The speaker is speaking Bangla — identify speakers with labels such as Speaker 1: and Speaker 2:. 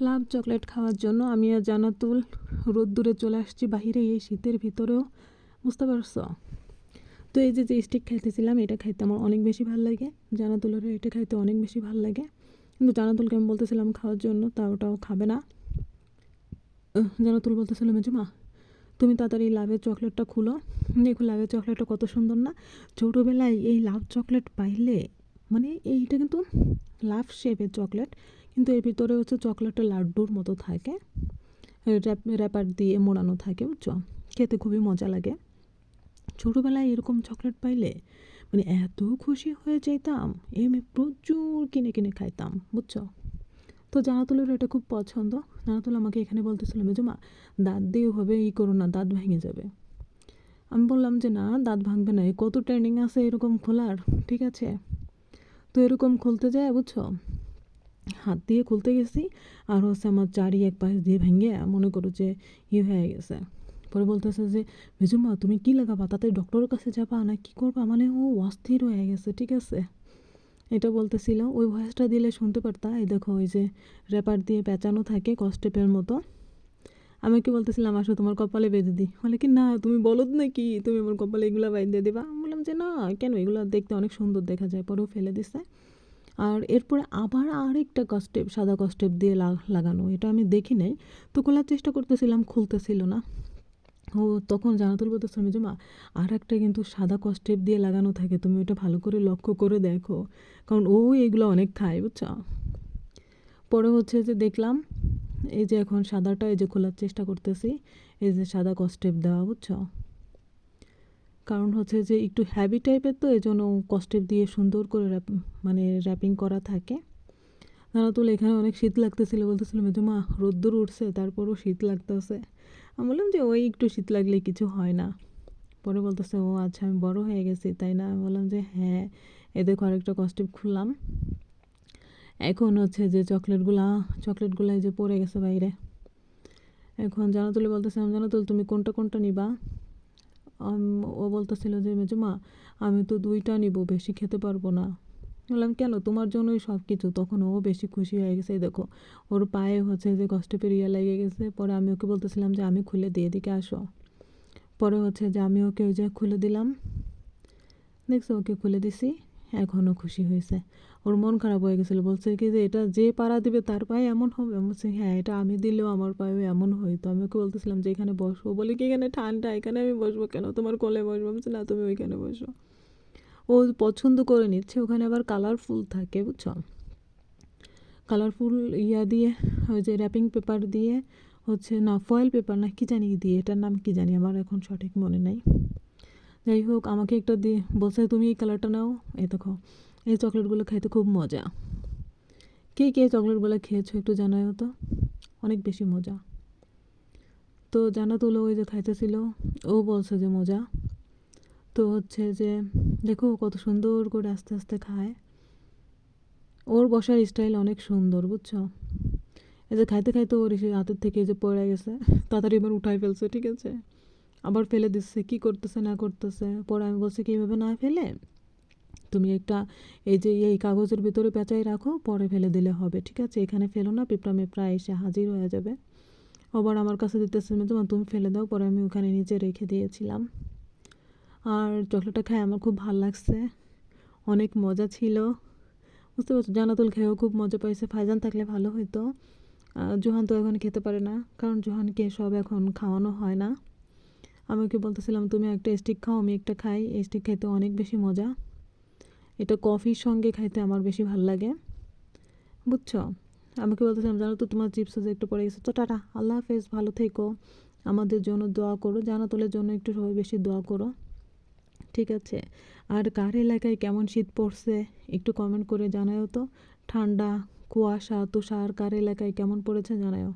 Speaker 1: লাভ চকলেট খাওয়ার জন্য আমি আর জান্নাতুল রোদ্দুরে চলে আসছি বাহিরে এই শীতের ভিতরেও, বুঝতে পারছো? তো এই যে স্টিক খাইতেছিলাম, এটা খাইতে আমার অনেক বেশি ভালো লাগে, জান্নাতুলেরও এটা খাইতে অনেক বেশি ভালো লাগে। কিন্তু জান্নাতুলকে আমি বলতেছিলাম খাওয়ার জন্য, তা ওটাও খাবে না। জান্নাতুল বলতেছিল, মেজমা তুমি তাড়াতাড়ি লাভের চকলেটটা খুলো, দেখো লাভের চকলেটটা কত সুন্দর না। ছোটোবেলায় এই লাভ চকলেট পাইলে, মানে এইটা কিন্তু লাভ শেপের চকলেট, কিন্তু এর ভিতরে হচ্ছে চকলেটের লাড্ডুর মতো থাকে, র্যাপার দিয়ে মোড়ানো থাকে, বুঝছো? খেতে খুবই মজা লাগে। ছোটোবেলায় এরকম চকলেট পাইলে মানে এত খুশি হয়ে যেতাম, আমি প্রচুর কিনে কিনে খাইতাম, বুঝছো? তো জানাতুলের এটা খুব পছন্দ। জানাতুল আমাকে এখানে বলতেছিল, মেজমা দাঁত দিয়ে হবে করো না, দাঁত ভেঙে যাবে। আমি বললাম যে না, দাঁত ভাঙবে না, কত ট্রেন্ডিং আছে এরকম খোলার, ঠিক আছে? তো এরকম খুলতে যায়, বুঝছো, হাত দিয়ে খুলতে গেছি, আর হচ্ছে আমার এক পাশ দিয়ে ভেঙে মনে করো যে হয়ে গেছে। পরে বলতেছে যে, মেজুমা তুমি কী লাগাবা, তাতে ডক্টরের কাছে যাবা না কী করবা, মানে ও অস্থির হয়ে গেছে, ঠিক আছে? এটা বলতেছিল, ওই ভয়েসটা দিলে শুনতে পারতা। এই দেখো ওই যে র্যাপার দিয়ে পেঁচানো থাকে কস্টেপের মতো। আমি কি বলতেছিলাম, আসো তোমার কপালে বেঁধে দিই, বলে কি না তুমি বলো নাকি তুমি আমার কপালে এগুলো বেঁধে দিবা। আমি বললাম যে না, কেন, এগুলো দেখতে অনেক সুন্দর দেখা যায়। পরেও ফেলে দিছে। আর এরপরে আবার আরেকটা কস্টেপ, সাদা কস্টেপ দিয়ে লাগানো, এটা আমি দেখি নাই। তো খোলার চেষ্টা করতেছিলাম, খুলতেছিল না। ও তখন জানাতুল বলতেছে, মেজমা আর একটা কিন্তু সাদা কস্টেপ দিয়ে লাগানো থাকে, তুমি ওটা ভালো করে লক্ষ্য করে দেখো, কারণ ও এগুলো অনেক খায়, বুঝছো? পরে হচ্ছে যে দেখলাম, এই যে এখন সাদাটা এই যে খোলার চেষ্টা করতেছি, এই যে সাদা কস্টেপ দেওয়া, বুঝছো? কারণ হচ্ছে যে একটু হ্যাভি টাইপের, তো এই জন্য কস্টেপ দিয়ে সুন্দর করে মানে র্যাপিং করা থাকে। জানাতুল এখানে অনেক শীত লাগতেছিল, বলতেছিল মেজমা রোদ্দুর উঠছে তারপরও শীত লাগতেছে। আমি বললাম যে ওই একটু শীত লাগলে কিছু হয় না। পরে বলতেছে, ও আচ্ছা আমি বড় হয়ে গেছি তাই না? আমি বললাম যে হ্যাঁ। এ দেখো আরেকটা কস্টেপ খুললাম। এখন হচ্ছে যে চকলেটগুলো এই যে পড়ে গেছে বাইরে। এখন জানাতুলে বলতেছে, জানাতুল তুমি কোনটা কোনটা নিবা? ও বলতেছিল যে মেজমা আমি তো দুইটা নিব, বেশি খেতে পারবো না। বললাম কেন, তোমার জন্যই সব কিছু। তখন ও বেশি খুশি হয়ে গেছে, দেখো ওর পায়ে হচ্ছে যে কষ্টপের লেগে গেছে। পরে আমি ওকে বলতেছিলাম যে আমি খুলে দিয়ে এদিকে আসো। পরে হচ্ছে যে আমি ওকে ওই যে খুলে দিলাম, দেখছো ওকে খুলে দিছি। এখনও খুশি হয়েছে। ওর মন খারাপ হয়ে গেছিলো, বলছে কি যে এটা যে পাড়া দিবে তার পায়ে এমন হবে। আমি বলছি হ্যাঁ, এটা আমি দিলেও আমার পায়েও এমন হইতো। আমি ওকে বলতেছিলাম যে এখানে বসবো, বলে কি এখানে ঠান্ডা, এখানে আমি বসবো কেন, তোমার কোলে বসবো। আমি বলছি না, তুমি ওইখানে বসো। ও পছন্দ করে নিচ্ছে। ওখানে আবার কালারফুল থাকে, বুঝছো? কালারফুল দিয়ে ওই যে র্যাপিং পেপার দিয়ে হচ্ছে, না ফয়েল পেপার না কি জানি দিয়ে, এটার নাম কি জানি আমার এখন সঠিক মনে নাই। যাই হোক, আমাকে একটা দিয়ে বলছে তুমি এই কালারটা নাও। এই দেখো এই চকলেটগুলো খাইতে খুব মজা। কে কে চকলেটগুলো খেয়েছো একটু জানাও তো, অনেক বেশি মজা। তো জান্নাতুল ওই যে খাইতেছিল, ও বলছে যে মজা। তো হচ্ছে যে দেখো কত সুন্দর করে আস্তে আস্তে খায়। ওর বসার স্টাইল অনেক সুন্দর, বুঝছো? এই যে খাইতে খাইতে ওর এসে হাতের থেকে এই যে পড়ে গেছে, তাড়াতাড়ি এবার উঠাই ফেলছে, ঠিক আছে? আবার ফেলে দিচ্ছে, কি করতেছে না করতেছে। পরে আমি বলছি কি এইভাবে না ফেলে তুমি একটা এই যে এই কাগজের ভিতরে পেঁচাই রাখো, পরে ফেলে দিলে হবে, ঠিক আছে? এখানে ফেলো না, পিঁপড়া মেপড়া এসে হাজির হয়ে যাবে। আবার আমার কাছে দিতেছে, তোমার তুমি ফেলে দাও। পরে আমি ওখানে নিচে রেখে দিয়েছিলাম। আর চকলেটটা খাই আমার খুব ভালো লাগছে, অনেক মজা ছিল, বুঝতে পারছো? জান্নাতুল খেয়েও খুব মজা পাইছে। ফাইজান থাকলে ভালো হতো। জোহান তো এখন খেতে পারে না, কারণ জোহানকে সব এখন খাওয়ানো হয় না। আমি ওকে বলতেছিলাম তুমি একটা স্টিক খাও, আমি একটা খাই। এই স্টিক খাইতে অনেক বেশি মজা, এটা কফির সঙ্গে খাইতে আমার বেশি ভালো লাগে, বুঝছো? আমাকে বলতেছিলাম, জানো তো তোমার চিপস যে একটু পড়ে গেছে। তো টাটা, আল্লাহ হাফেজ, ভালো থেকো, আমাদের জন্য দোয়া করো, জান্নাতুলের জন্য একটু সবাই বেশি দোয়া করো, ঠিক আছে? আর কার এলাকায় কেমন শীত পড়ছে একটু কমেন্ট করে জানাও তো। ঠান্ডা, কুয়াশা, তুষার কার এলাকায় কেমন পড়েছে জানাও।